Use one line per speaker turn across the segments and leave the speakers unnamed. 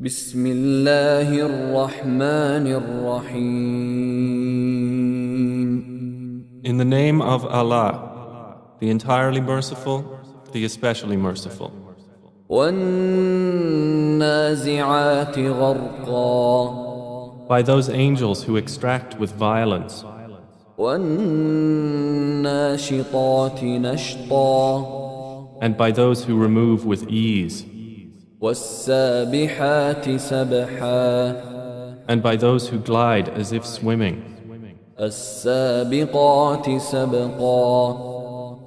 بسم الله الرحمن الرحيم.
In the name of Allah, the entirely merciful, the especially merciful.
والنازعات غرقا
By those angels who extract with violence,
والناشطات نشطا
and by those who remove with ease,
والسابحات سبحا
and by those who glide as if swimming,
السابقات سبقا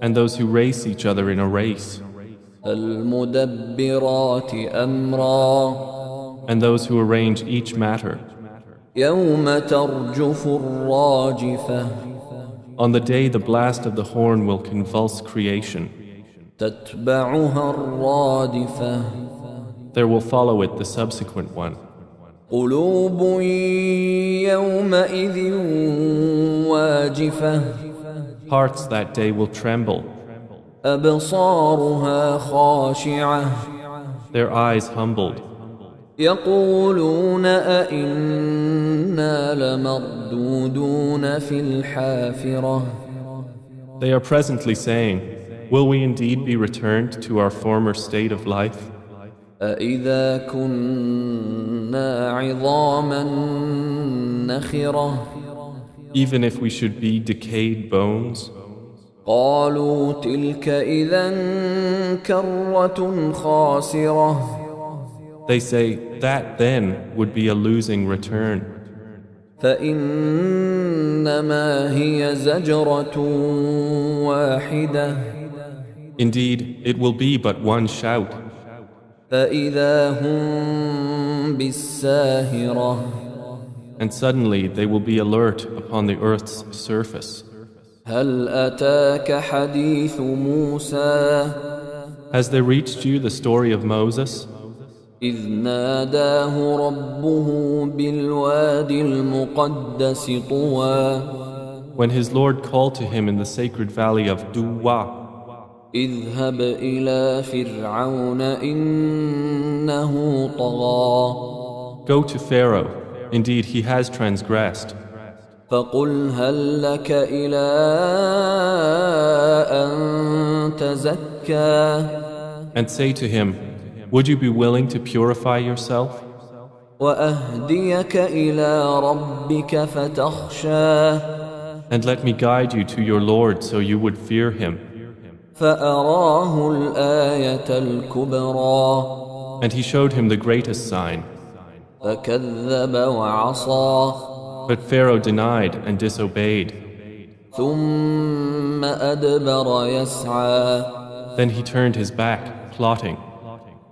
and those who race each other in a race,
المدبرات أمرا
and those who arrange each matter.
يوم ترجف الراجفة
On the day the blast of the horn will convulse creation,
تتبعها الرادفة
there will follow it the subsequent one.
قلوب يومئذ واجفة
Hearts that day will tremble,
أبصارها خاشعة
their eyes humbled.
يقولون أئنا لمردودون في الحافرة
They are presently saying, will we indeed be returned to our former state of life?
أإذا كنا عظاما نخرة
Even if we should be decayed bones?
قالوا تلك إذا كرة خاسرة
They say, that then would be a losing return.
فإنما هي زجرة واحدة
Indeed, it will be but one shout,
فإذا هم بالساهرة
and suddenly they will be alert upon the earth's surface.
هل أتاك حديث موسى
Has there reached you the story of Moses,
إذ ناداه ربه بالوادي المقدس طوى
when his Lord called to him in the sacred valley of Duwa,
اذهب إلى فرعون إنه طغى
go to Pharaoh, indeed he has transgressed,
فقل هل لك إلى أن تزكى
and say to him, would you be willing to purify yourself?
وأهديك إلى ربك فتخشى
And let me guide you to your Lord so you would fear him.
فأراه الآية الكبرى
And he showed him the greatest sign.
فكذب وعصى
But Pharaoh denied and disobeyed.
ثم أدبر يسعى
Then he turned his back, plotting.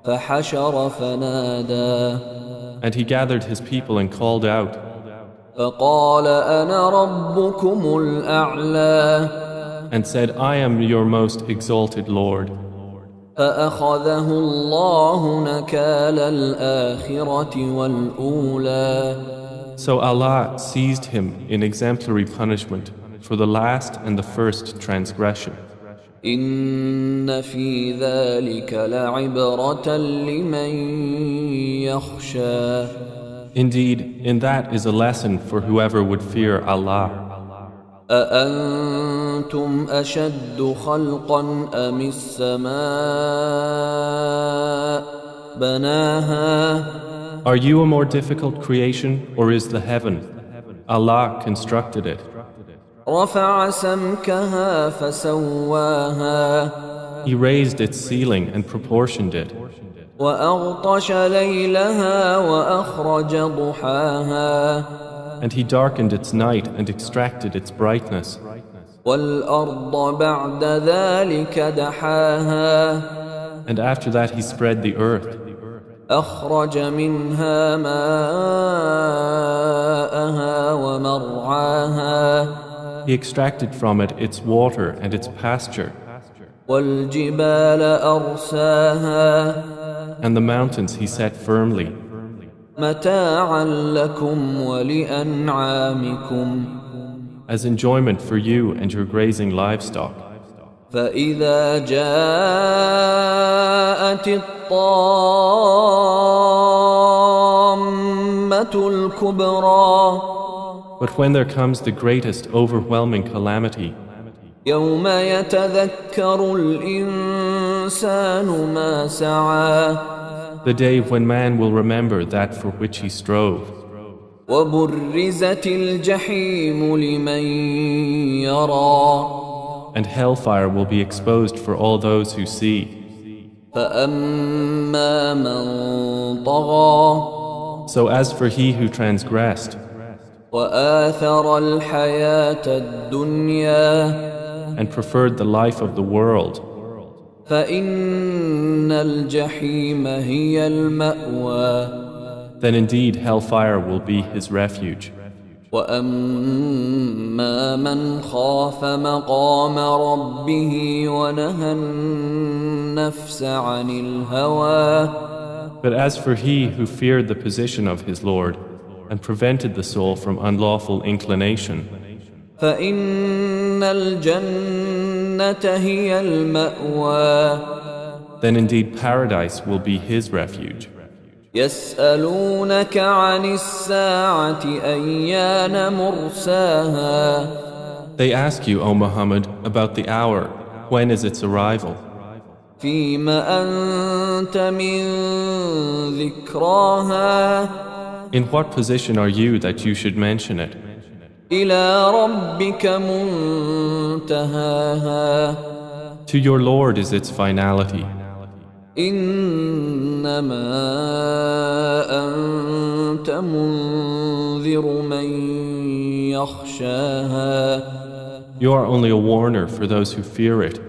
فحشر فنادى
And he gathered his people and called out.
فقال أنا ربكم الأعلى
And said, I am your most exalted Lord.
فأخذه الله نكال الآخرة والأولى
So Allah seized him in exemplary punishment for the last and the first transgression.
إن في ذلك لعبرة لمن يخشى
Indeed, in that is a lesson for whoever would fear Allah.
أأنتم أشد خلقا أم السماء بناها
Are you a more difficult creation, or is the heaven? Allah constructed it.
رفع سمكها فسواها
He raised its ceiling and proportioned it.
وأغطش ليلها وأخرج ضحاها
And He darkened its night and extracted its brightness.
والأرض بعد ذلك دحاها
And after that He spread the earth.
أخرج منها ماءها ومرعاها
He extracted from it its water and its pasture.
والجبال أرساها
And the mountains He set firmly,
متاعا لكم ولأنعامكم
as enjoyment for you and your grazing livestock.
فإذا جاءت الطامة الكبرى
But when there comes the greatest overwhelming calamity,
يوم يتذكر الإنسان ما سعى
the day when man will remember that for which he strove,
وبرزت الجحيم لمن يرى
and hellfire will be exposed for all those who see.
فأما من طغى
So as for he who transgressed
وآثر الحياة الدنيا
and preferred the life of the world,
فإن الجحيم هي المأوى
then indeed hellfire will be his refuge.
وأما من خاف مقام ربه ونهى النفس عن الهوى
But as for he who feared the position of his Lord and prevented the soul from unlawful inclination,
فإن الجنة هي المأوى
then indeed paradise will be his refuge.
يسألونك عن الساعة أيان مرساها
They ask you, O Muhammad, about the hour, when is its arrival?
فيم أنت من ذكراها
In what position are you that you should mention it?
إلى ربك منتهاها
To your Lord is its finality.
إنما أنت منذر من يخشاها
You are only a warner for those who fear it.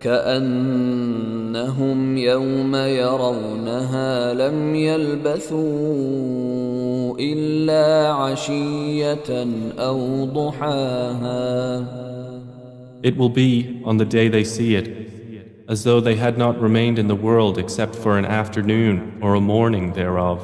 كأنهم يوم يرونها لم يلبثوا إلا عشية أو ضحاها
It will be, on the day they see it, as though they had not remained in the world except for an afternoon or a morning thereof.